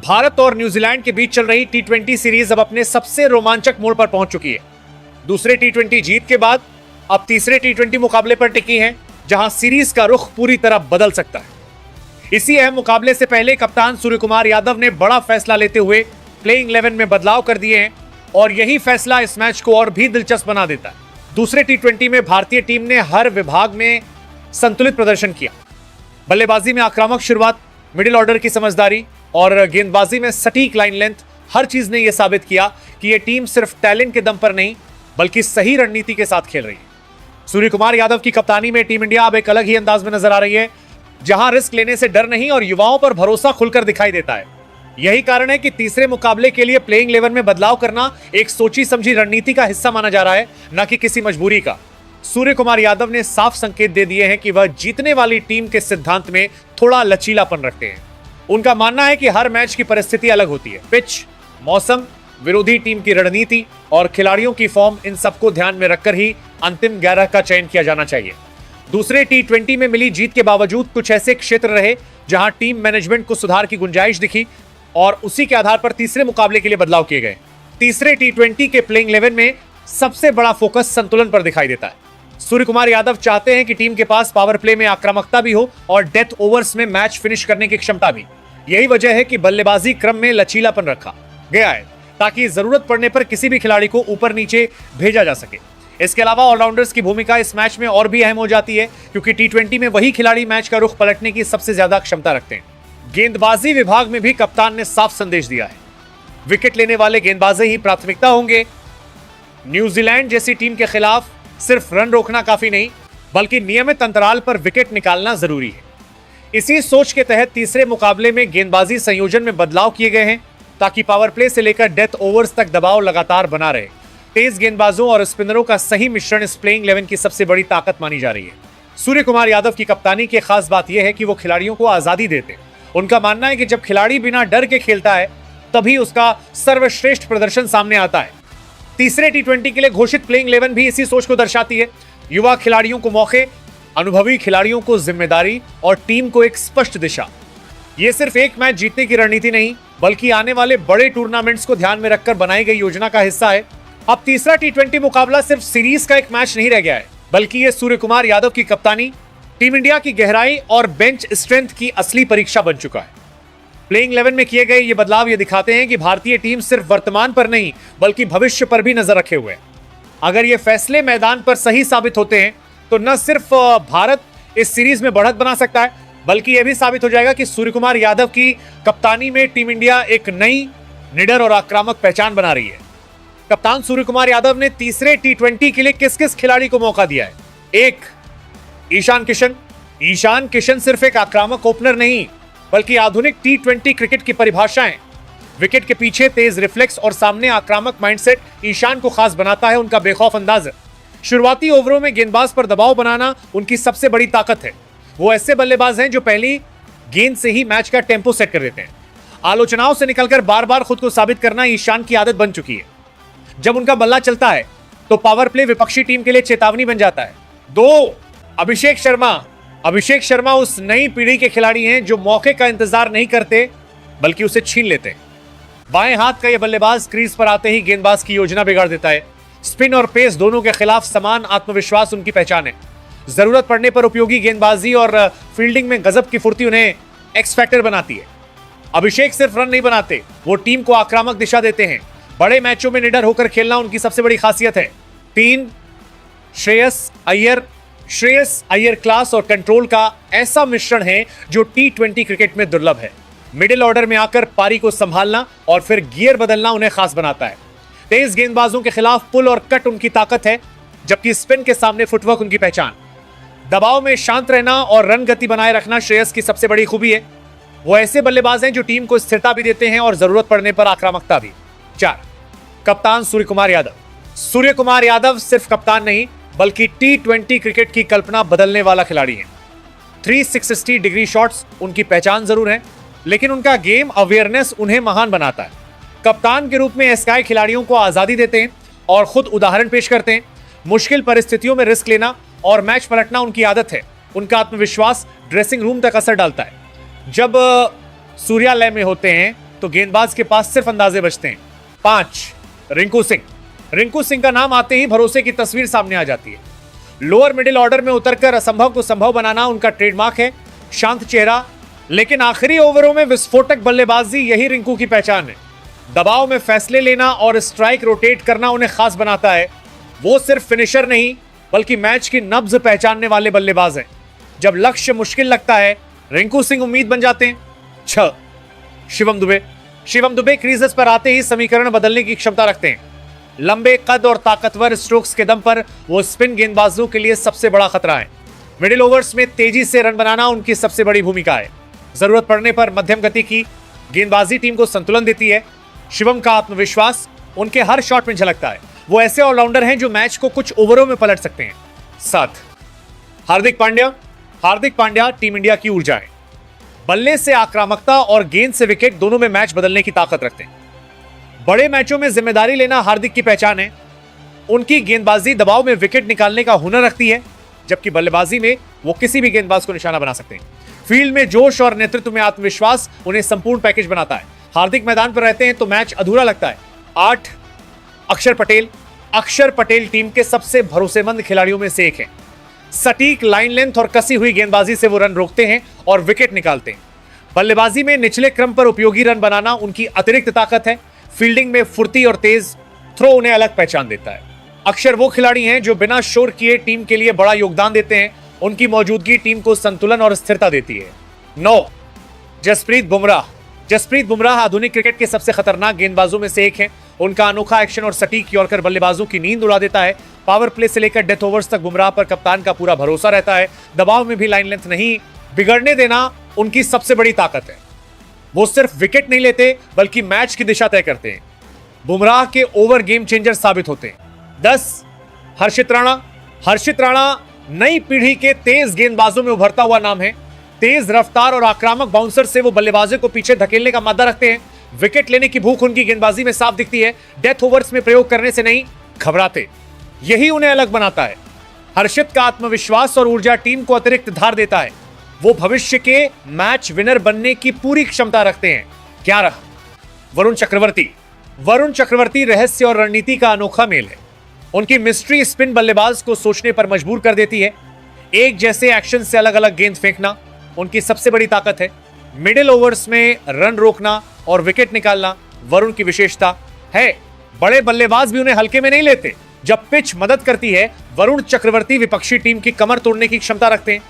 भारत और न्यूजीलैंड के बीच चल रही टी20 सीरीज अब अपने सबसे रोमांचक मोड़ पर पहुंच चुकी है। दूसरे टी20 जीत के बाद अब तीसरे टी20 मुकाबले पर टिकी है, जहां सीरीज का रुख पूरी तरह बदल सकता है। इसी अहम मुकाबले से पहले कप्तान सूर्यकुमार यादव ने बड़ा फैसला लेते हुए प्लेइंग 11 में बदलाव कर दिए हैं और यही फैसला इस मैच को और भी दिलचस्प बना देता है। दूसरे टी20 में भारतीय टीम ने हर विभाग में संतुलित प्रदर्शन किया। बल्लेबाजी में आक्रामक शुरुआत, मिडिल ऑर्डर की समझदारी और गेंदबाजी में सटीक लाइन लेंथ, हर चीज ने यह साबित किया कि यह टीम सिर्फ टैलेंट के दम पर नहीं बल्कि सही रणनीति के साथ खेल रही है। सूर्यकुमार यादव की कप्तानी में टीम इंडिया अब एक अलग ही अंदाज में नजर आ रही है, जहां रिस्क लेने से डर नहीं और युवाओं पर भरोसा खुलकर दिखाई देता है। यही कारण है कि तीसरे मुकाबले के लिए प्लेइंग 11 में बदलाव करना एक सोची समझी रणनीति का हिस्सा माना जा रहा है, न कि किसी मजबूरी का। सूर्यकुमार यादव ने साफ संकेत दे दिए हैं कि वह जीतने वाली टीम के सिद्धांत में थोड़ा लचीलापन रखते हैं। उनका मानना है कि हर मैच की परिस्थिति अलग होती है, पिच, मौसम, विरोधी टीम की रणनीति और खिलाड़ियों की फॉर्म, इन सबको ध्यान में रखकर ही अंतिम 11 का चयन किया जाना चाहिए। दूसरे टी20 में मिली जीत के बावजूद कुछ ऐसे क्षेत्र रहे जहां टीम मैनेजमेंट को सुधार की गुंजाइश दिखी और उसी के आधार पर तीसरे मुकाबले के लिए बदलाव किए गए। तीसरे टी20 के प्लेइंग 11 में सबसे बड़ा फोकस संतुलन पर दिखाई देता है। सूर्यकुमार यादव चाहते हैं कि टीम के पास पावर प्ले में आक्रामकता भी हो और डेथ ओवर्स में मैच फिनिश करने की क्षमता भी। यही वजह है कि बल्लेबाजी क्रम में लचीलापन रखा गया है ताकि जरूरत पड़ने पर किसी भी खिलाड़ी को ऊपर नीचे भेजा जा सके। इसके अलावा ऑलराउंडर्स की भूमिका इस मैच में और भी अहम हो जाती है, क्योंकि टी20 में वही खिलाड़ी मैच का रुख पलटने की सबसे ज्यादा क्षमता रखते हैं। गेंदबाजी विभाग में भी कप्तान ने साफ संदेश दिया है, विकेट लेने वाले गेंदबाजी ही प्राथमिकता होंगे। न्यूजीलैंड जैसी टीम के खिलाफ सिर्फ रन रोकना काफी नहीं बल्कि नियमित अंतराल पर विकेट निकालना जरूरी है। इसी सोच के तहत तीसरे मुकाबले में गेंदबाजी संयोजन में बदलाव किए गए हैं ताकि पावर प्ले से लेकर डेथ ओवर्स तक दबाव लगातार बना रहे। तेज गेंदबाजों और स्पिनरों का सही मिश्रण इस प्लेइंग 11 की सबसे बड़ी ताकत मानी जा रही है। सूर्यकुमार यादव की कप्तानी की खास बात यह है कि वो खिलाड़ियों को आजादी देते हैं। उनका मानना है कि जब खिलाड़ी बिना डर के खेलता है तभी उसका सर्वश्रेष्ठ प्रदर्शन सामने आता है। तीसरे टी20 के लिए घोषित प्लेइंग 11 भी इसी सोच को दर्शाती है। युवा खिलाड़ियों को मौके, अनुभवी खिलाड़ियों को जिम्मेदारी और टीम को एक स्पष्ट दिशा। यह सिर्फ एक मैच जीतने की रणनीति नहीं बल्कि आने वाले बड़े टूर्नामेंट्स को ध्यान में रखकर बनाई गई योजना का हिस्सा है। अब तीसरा टी20 मुकाबला सिर्फ सीरीज का एक मैच नहीं रह गया है, बल्कि यह सूर्यकुमार यादव की कप्तानी, टीम इंडिया की गहराई और बेंच स्ट्रेंथ की असली परीक्षा बन चुका है। प्लेइंग 11 में किए गए ये बदलाव ये दिखाते हैं कि भारतीय टीम सिर्फ वर्तमान पर नहीं बल्कि भविष्य पर भी नजर रखे हुए है। अगर ये फैसले मैदान पर सही साबित होते हैं तो न सिर्फ भारत इस सीरीज में बढ़त बना सकता है बल्कि यह भी साबित हो जाएगा कि सूर्यकुमार यादव की कप्तानी में टीम इंडिया एक नई, निडर और आक्रामक पहचान बना रही है। कप्तान सूर्यकुमार यादव ने तीसरे टी20 के लिए किस किस खिलाड़ी को मौका दिया है? एक, ईशान किशन। ईशान किशन सिर्फ एक आक्रामक ओपनर नहीं बल्कि आधुनिक टी20 क्रिकेट की परिभाषा है। विकेट के पीछे तेज रिफ्लेक्स और सामने आक्रामक माइंडसेट ईशान को खास बनाता है उनका बेखौफ अंदाज। शुरुआती ओवरों में गेंदबाज पर दबाव बनाना उनकी सबसे बड़ी ताकत है। वो ऐसे बल्लेबाज हैं जो पहली गेंद से ही मैच का टेम्पो सेट कर देते हैं। आलोचनाओं से निकलकर बार बार खुद को साबित करना ईशान की आदत बन चुकी है। जब उनका बल्ला चलता है तो पावर प्ले विपक्षी टीम के लिए चेतावनी बन जाता है। दो, अभिषेक शर्मा। अभिषेक शर्मा उस नई पीढ़ी के खिलाड़ी हैं जो मौके का इंतजार नहीं करते बल्कि उसे छीन लेते हैं। बाएं हाथ का यह बल्लेबाज क्रीज पर आते ही गेंदबाज की योजना बिगाड़ देता है। स्पिन और पेस दोनों के खिलाफ समान आत्मविश्वास उनकी पहचान है। जरूरत पड़ने पर उपयोगी गेंदबाजी और फील्डिंग में गजब की फुर्ती उन्हें एक्स फैक्टर बनाती है। अभिषेक सिर्फ रन नहीं बनाते, वो टीम को आक्रामक दिशा देते हैं। बड़े मैचों में निडर होकर खेलना उनकी सबसे बड़ी खासियत है। 3, श्रेयस अय्यर। श्रेयस अय्यर क्लास और कंट्रोल का ऐसा मिश्रण है जो टी20 क्रिकेट में दुर्लभ है। मिडिल ऑर्डर में आकर पारी को संभालना और फिर गियर बदलना उन्हें खास बनाता है। तेज गेंदबाजों के खिलाफ पुल और कट उनकी ताकत है, जबकि स्पिन के सामने फुटवर्क उनकी पहचान। दबाव में शांत रहना और रन गति बनाए रखना श्रेयस की सबसे बड़ी खूबी है। वो ऐसे बल्लेबाज हैं जो टीम को स्थिरता भी देते हैं और जरूरत पड़ने पर आक्रामकता भी। 4, कप्तान सूर्यकुमार यादव। सूर्यकुमार यादव सिर्फ कप्तान नहीं बल्कि टी20 क्रिकेट की कल्पना बदलने वाला खिलाड़ी है। 360 डिग्री शॉट्स उनकी पहचान जरूर है, लेकिन उनका गेम अवेयरनेस उन्हें महान बनाता है। कप्तान के रूप में स्काई खिलाड़ियों को आजादी देते हैं और खुद उदाहरण पेश करते हैं। मुश्किल परिस्थितियों में रिस्क लेना और मैच पलटना उनकी आदत है। उनका आत्मविश्वास ड्रेसिंग रूम तक असर डालता है। जब सूर्यालय में होते हैं तो गेंदबाज के पास सिर्फ अंदाजे बचते हैं। 5 रिंकू सिंह। रिंकू सिंह का नाम आते ही भरोसे की तस्वीर सामने आ जाती है। लोअर मिडिल ऑर्डर में उतरकर असंभव को संभव बनाना उनका ट्रेडमार्क है। शांत चेहरा, लेकिन आखिरी ओवरों में विस्फोटक बल्लेबाजी, यही रिंकू की पहचान है। दबाव में फैसले लेना और स्ट्राइक रोटेट करना उन्हें खास बनाता है। वो सिर्फ फिनिशर नहीं बल्कि मैच की नब्ज पहचानने वाले बल्लेबाज हैं। जब लक्ष्य मुश्किल लगता है, रिंकू सिंह उम्मीद बन जाते हैं। 6 शिवम दुबे। शिवम दुबे क्रीजेस पर आते ही समीकरण बदलने की क्षमता रखते हैं। लंबे कद और ताकतवर स्ट्रोक्स के दम पर वो स्पिन गेंदबाजों के लिए सबसे बड़ा खतरा है। मिडिल ओवर्स में तेजी से रन बनाना उनकी सबसे बड़ी भूमिका है। जरूरत पड़ने पर मध्यम गति की गेंदबाजी टीम को संतुलन देती है। शिवम का आत्मविश्वास उनके हर शॉट में झलकता है। वो ऐसे ऑलराउंडर हैं जो मैच को कुछ ओवरों में पलट सकते हैं। 7 हार्दिक पांड्या। हार्दिक पांड्या टीम इंडिया की ऊर्जा है। बल्ले से आक्रामकता और गेंद से विकेट दोनों में मैच बदलने की ताकत रखते हैं। बड़े मैचों में जिम्मेदारी लेना हार्दिक की पहचान है। उनकी गेंदबाजी दबाव में विकेट निकालने का हुनर रखती है, जबकि बल्लेबाजी में वो किसी भी गेंदबाज को निशाना बना सकते हैं। फील्ड में जोश और नेतृत्व में आत्मविश्वास उन्हें संपूर्ण पैकेज बनाता है। हार्दिक मैदान पर रहते हैं तो मैच अधूरा लगता है। 8 अक्षर पटेल। अक्षर पटेल टीम के सबसे भरोसेमंद खिलाड़ियों में से एक है। सटीक लाइन लेंथ और कसी हुई गेंदबाजी से वो रन रोकते हैं और विकेट निकालते हैं। बल्लेबाजी में निचले क्रम पर उपयोगी रन बनाना उनकी अतिरिक्त ताकत है। फील्डिंग में फुर्ती और तेज थ्रो उन्हें अलग पहचान देता है। अक्षर वो खिलाड़ी हैं जो बिना शोर किए टीम के लिए बड़ा योगदान देते हैं। उनकी मौजूदगी टीम को संतुलन और स्थिरता देती है। 9 जसप्रीत बुमराह। जसप्रीत बुमराह आधुनिक क्रिकेट के सबसे खतरनाक गेंदबाजों में से एक हैं। उनका अनोखा एक्शन और सटीक यॉर्कर बल्लेबाजों की नींद उड़ा देता है। पावर प्ले से लेकर डेथ ओवर्स तक बुमराह पर कप्तान का पूरा भरोसा रहता है। दबाव में भी लाइन लेंथ नहीं बिगड़ने देना उनकी सबसे बड़ी ताकत है। वो सिर्फ विकेट नहीं लेते बल्कि मैच की दिशा तय करते हैं। बुमराह के ओवर गेम चेंजर साबित होते हैं। 10 हर्षित राणा। हर्षित राणा नई पीढ़ी के तेज गेंदबाजों में उभरता हुआ नाम है। तेज रफ्तार और आक्रामक बाउंसर से वो बल्लेबाजों को पीछे धकेलने का मादा रखते हैं। विकेट लेने की भूख उनकी गेंदबाजी में साफ दिखती है। डेथ ओवर्स में प्रयोग करने से नहीं घबराते, यही उन्हें अलग बनाता है। हर्षित का आत्मविश्वास और ऊर्जा टीम को अतिरिक्त धार देता है। वो भविष्य के मैच विनर बनने की पूरी क्षमता रखते हैं। 11 वरुण चक्रवर्ती। वरुण चक्रवर्ती रहस्य और रणनीति का अनोखा मेल है। उनकी मिस्ट्री स्पिन बल्लेबाज को सोचने पर मजबूर कर देती है। एक जैसे एक्शन से अलग अलग गेंद फेंकना उनकी सबसे बड़ी ताकत है। मिडिल ओवर्स में रन रोकना और विकेट निकालना वरुण की विशेषता है। बड़े बल्लेबाज भी उन्हें हल्के में नहीं लेते। जब पिच मदद करती है, वरुण चक्रवर्ती विपक्षी टीम की कमर तोड़ने की क्षमता रखते हैं।